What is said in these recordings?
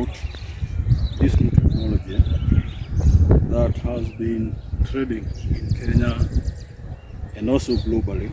about this new technology that has been trending in Kenya and also globally.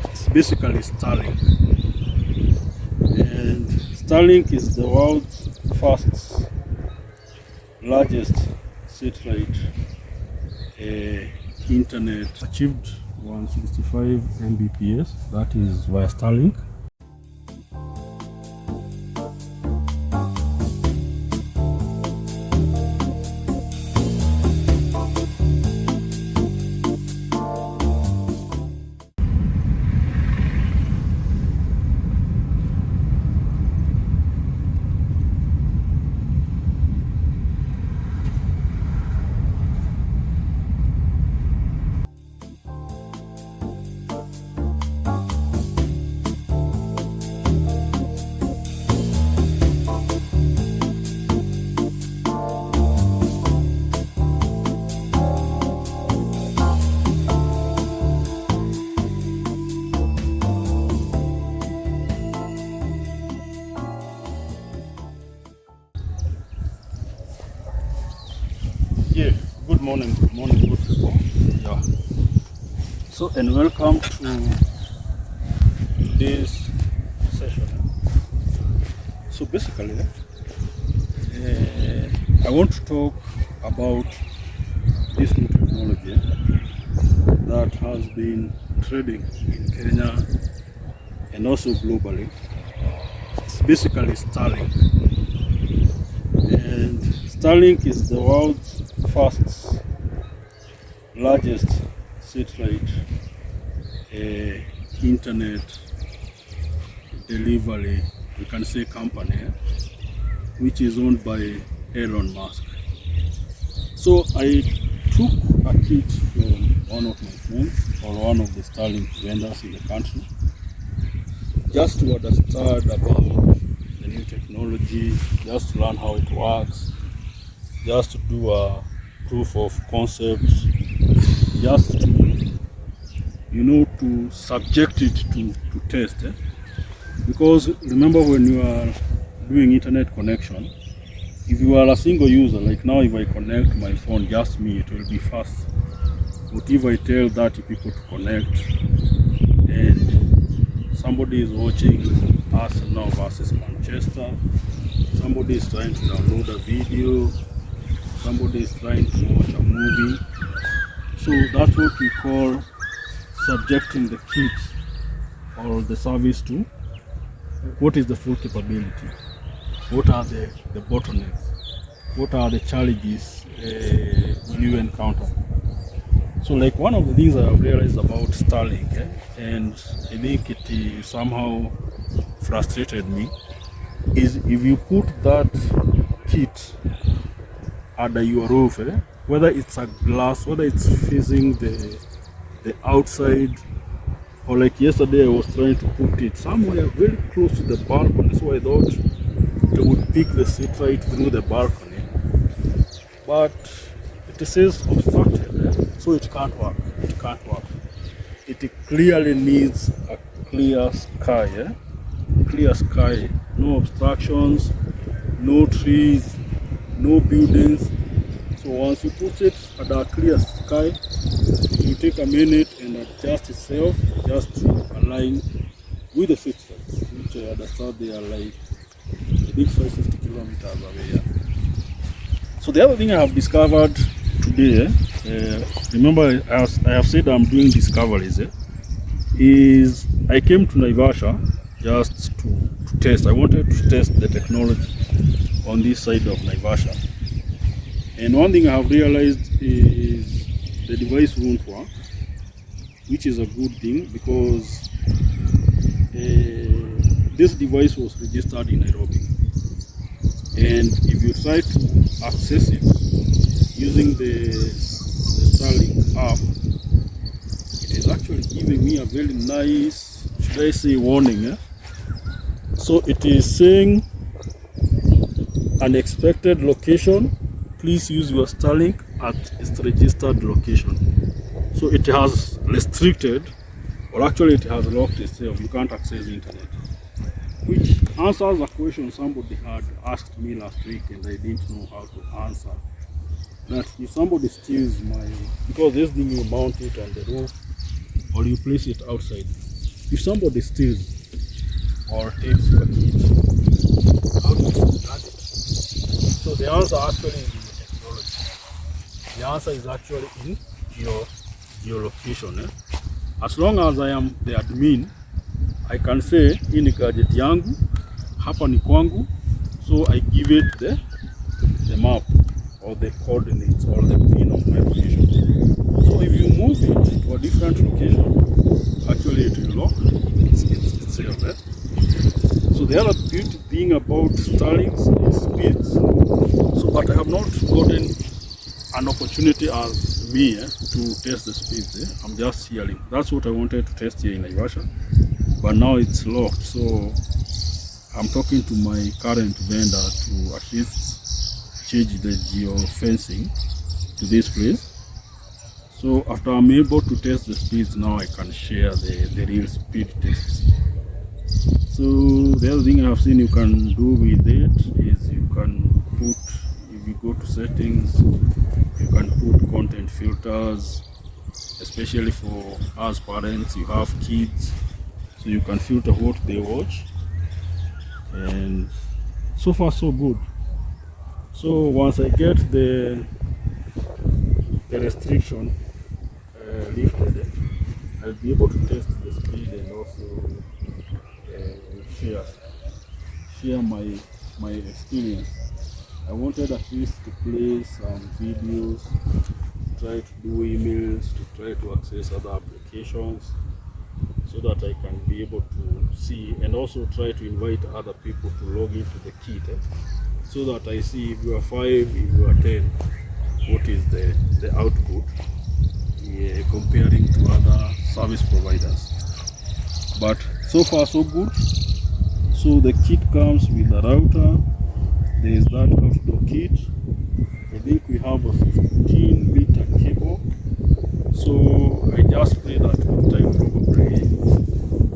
It's basically Starlink. And Starlink is the world's first, largest satellite internet, achieved 165 Mbps, that is via Starlink. Yeah, good morning, good people. Yeah. So, and welcome to today's session. So basically, I want to talk about this new technology that has been trending in Kenya and also globally. It's basically Starlink. And Starlink is the world's first, largest satellite internet delivery, we can say, company, which is owned by Elon Musk. So I took a kit from one of my friends or one of the Starlink vendors in the country, just to understand about the new technology, just to learn how it works, just to do a proof of concept, just to, to subject it to test. Because remember, when you are doing internet connection, if you are a single user, like now if I connect my phone, just me, it will be fast. But if I tell 30 people to connect and somebody is watching Arsenal versus Manchester, somebody is trying to download a video, somebody is trying to watch a movie. So that's what we call subjecting the kit or the service to what is the full capability, what are the bottlenecks, what are the challenges will you encounter. So like one of the things I have realized about Starlink, and I think it somehow frustrated me, is if you put that kit under your roof, whether it's a glass, whether it's facing the outside, or like yesterday I was trying to put it somewhere very close to the balcony, so I thought they would pick the satellite through the balcony, but it says obstructed, so it can't work. It clearly needs a clear sky, clear sky, no obstructions, no trees, no buildings. So once you put it under a clear sky, you take a minute and adjust itself just to align with the satellites, which I understand they are like a big 550 kilometers away. So the other thing I have discovered today, remember I have said I'm doing discoveries, is I came to Naivasha just to test. I wanted to test the technology on this side of Naivasha. And one thing I have realized is the device won't work, which is a good thing, because this device was registered in Nairobi. And if you try to access it using the Starlink app, it is actually giving me a very nice, should I say, warning. So it is saying unexpected location, please use your Starlink at its registered location. So it has restricted, or actually it has locked itself. You can't access the internet. which answers a question somebody had asked me last week and I didn't know how to answer. That if somebody steals my, because this thing you mount it on the roof or you place it outside, if somebody steals or takes your key, how do you guard it? So the answer actually is in the technology. The answer is actually in your geolocation. As long as I am the admin, I can say hii ni gadget yangu, hapa ni kwangu, so I give it the map or the coordinates or the pin of my location. So if you move it to a different location, actually it will lock itself. So the other beauty thing about Starlink is speeds. So but I have not gotten an opportunity as me to test the speeds. I'm just hearing. That's what I wanted to test here in Naivasha, but now it's locked. So I'm talking to my current vendor to at least change the geo-fencing to this place. So after I'm able to test the speeds, now I can share the real speed tests. So the other thing I've seen you can do with it is you can put, if you go to settings, you can put content filters, especially for us parents, you have kids, so you can filter what they watch, and so far so good. So once I get the restriction lifted, I'll be able to test the speed and also share my experience. I wanted at least to play some videos, to try to do emails, to try to access other applications, so that I can be able to see and also try to invite other people to log into the kit, so that I see if you are 5, if you are 10, what is the output, comparing to other service providers. But so far so good. So the kit comes with a router. There is that outdoor kit. I think we have a 15-meter cable. So I just pray that with time probably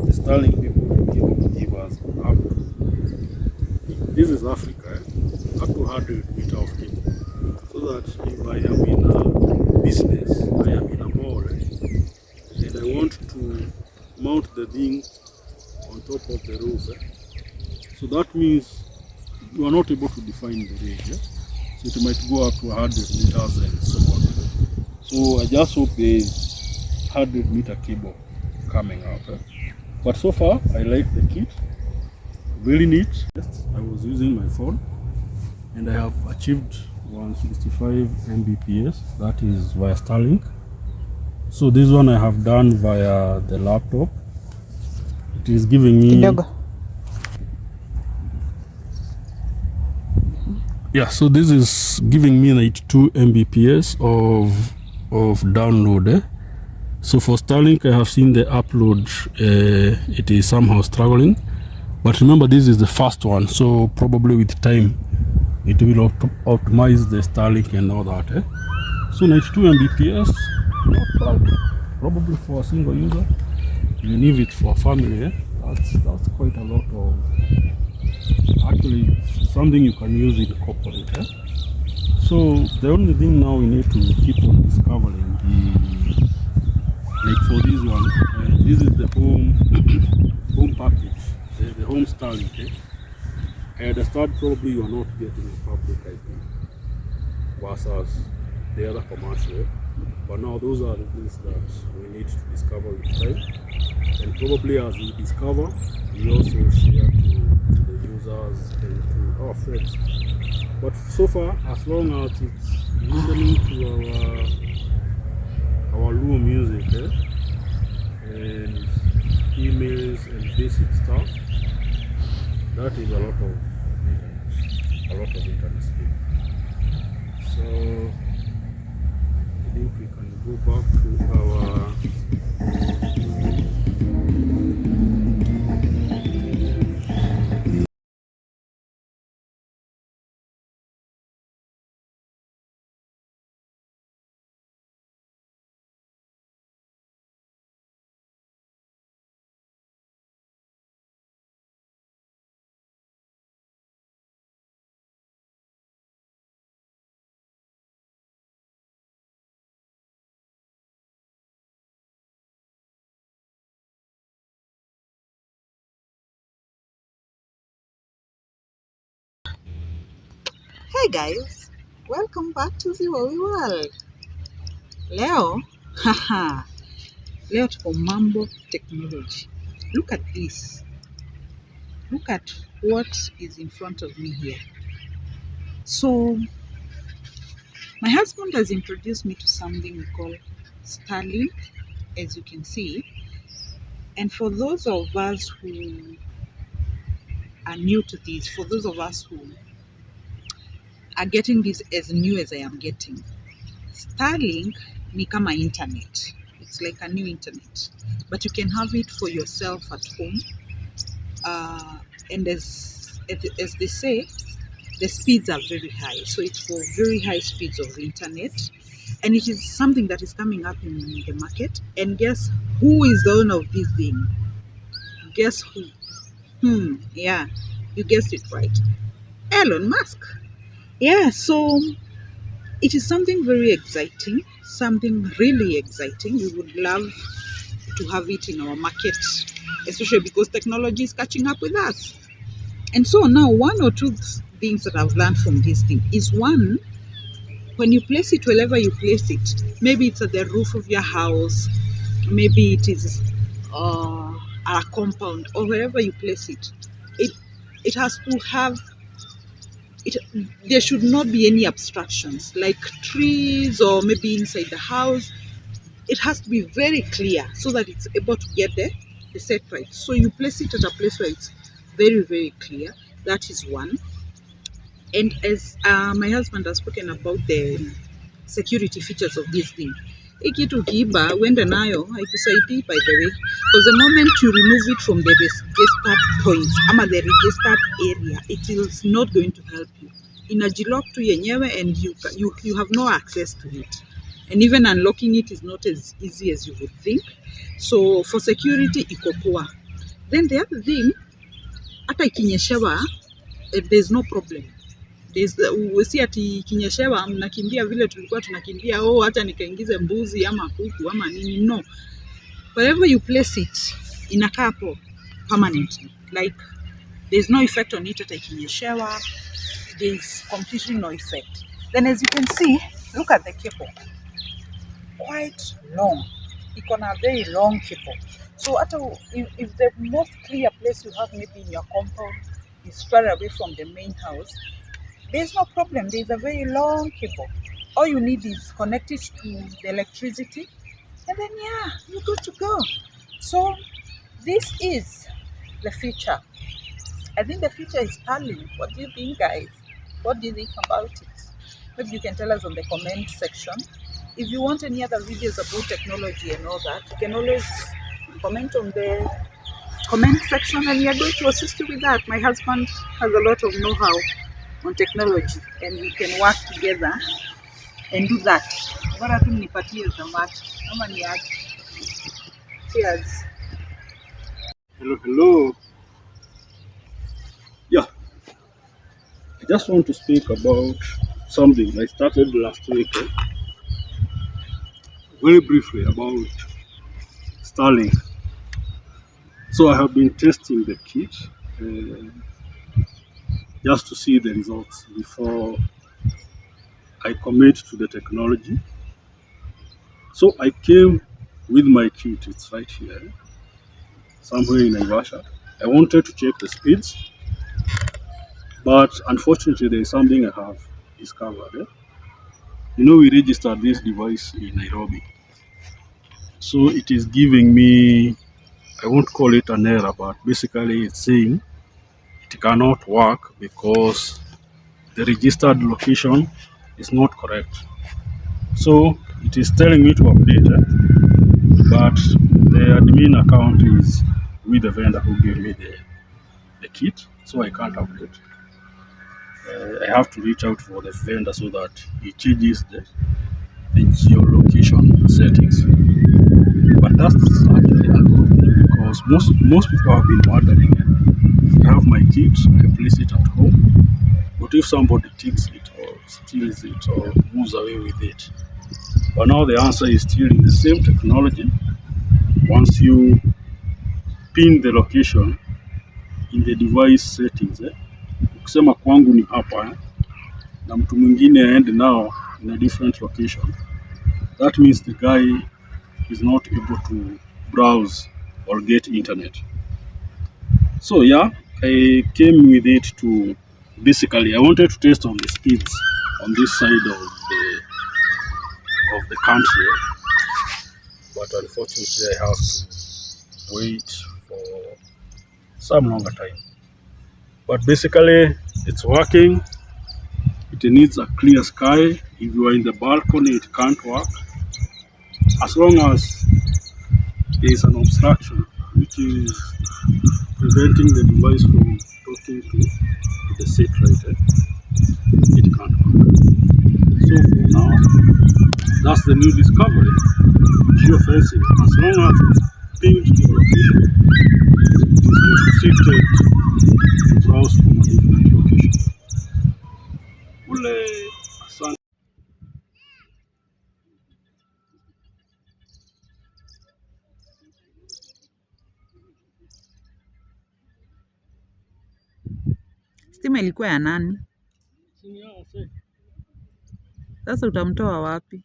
the Starlink people will be able to give us up to, this is Africa, up to 100 meters of cable. So that if I am in a business, I am in a mall, and I want to mount the thing on top of the roof, so that means you are not able to define the range. So it might go up to 100 meters and so on. So I just hope there is 100-meter cable coming out. But so far, I like the kit. Very neat. I was using my phone and I have achieved 165 Mbps. That is via Starlink. So this one I have done via the laptop. It is giving me... Yeah, so this is giving me 92 Mbps of download. So for Starlink, I have seen the upload, it is somehow struggling. But remember, this is the first one, so probably with time, it will optimize the Starlink and all that. So 92 Mbps, not bad. Probably for a single user, even if it's for a family, that's quite a lot of... Actually, something you can use in corporate. So the only thing now we need to keep on discovering is, like for this one, this is the home package, the home Starlink. I understand probably you are not getting a public IP versus the other commercial, but now those are the things that we need to discover with time, and probably as we discover, we also share to the users and to our friends. But so far, as long as it's listening to our Luo music and emails and basic stuff, that is a lot of internet speed. So I think we can go back to Hi guys, welcome back to Ziwawi World. Leo, haha, leo tuko mambo technology. Look at this. Look at what is in front of me here. So, my husband has introduced me to something we call Starlink, as you can see. And for those of us who are new to this, for those of us who are getting this as new as I am getting, Starlink ni kama internet. It's like a new internet, but you can have it for yourself at home. And as they say, the speeds are very high. So it's for very high speeds of internet, and it is something that is coming up in the market. And guess who is the owner of this thing? Guess who? Yeah, you guessed it right. Elon Musk. Yeah, so it is something very exciting, something really exciting. We would love to have it in our market, especially because technology is catching up with us. And so now, one or two things that I've learned from this thing is one, when you place it wherever you place it, maybe it's at the roof of your house, maybe it is a compound, or wherever you place it, it it has to have it. There should not be any obstructions like trees or maybe inside the house. It has to be very clear so that it's able to get the set right. So you place it at a place where it's very, very clear. That is one. And as my husband has spoken about the security features of this thing, hii kitu ukiiba uende nayo haikusaidii by the way, because the moment you remove it from the registered points ama the registered area, it is not going to help you. Inajilock tu yenyewe and you have no access to it, and even unlocking it is not as easy as you would think. So for security iko poa. Then the other thing, hata ikinyeshewa, there's no problem. Si ati ikinyeshewa mnakimbia vile tulikuwa tunakimbia, hata nikaingize mbuzi ama kuku ama nini. No, wherever you place it inakaa hapo permanently, like there's no effect on it. Hata ikinyeshewa, there's completely no effect. Then as you can see, look at the cable, quite long. Iko na very long cable. So hata if the most clear place you have maybe in your compound is far away from the main house, there's no problem. There's a very long cable. All you need is connect it to the electricity, and then yeah, you're good to go. So this is the future. I think the future is Starlink. What do you think, guys? What do you think about it? Maybe you can tell us on the comment section. If you want any other videos about technology and all that, you can always comment on the comment section, and we are going to assist you with that. My husband has a lot of know-how on technology, and we can work together and do that. Bora tu nipatie zamati kama ni aje. Cheers. Hello. Yeah, I just want to speak about something I started last week, very briefly about Starlink. So I have been testing the kit uh, just to see the results before I commit to the technology. So I came with my kit, it's right here, somewhere in Naivasha. I wanted to check the speeds, but unfortunately there is something I have discovered. We registered this device in Nairobi. So it is giving me, I won't call it an error, but basically it's saying it cannot work because the registered location is not correct. So it is telling me to update, but the admin account is with the vendor who gave me the kit, so I can't update. I have to reach out for the vendor so that he changes the geolocation settings. But that's actually a good thing because most people have been wondering. I have my kit, I place it at home. What if somebody takes it or steals it or moves away with it? But now the answer is still in the same technology. Once you pin the location in the device settings, ukisema kwangu ni hapa, na mtu mwingine aende now in a different location, that means the guy is not able to browse or get internet. So yeah, I came with it to basically I wanted to test on the speeds on this side of the country, but unfortunately I have to wait for some longer time. But basically it's working. It needs a clear sky. If you are in the balcony, it can't work. As long as there is an obstruction which is preventing the device from talking to the satellite, it can't work. So for now, that's the new discovery. Geofencing, as long as it's pinned to a location, it is restricted to browse from a different location. Ule, asante. Stima ilikuwa ya nani? Sasa utamtoa wapi?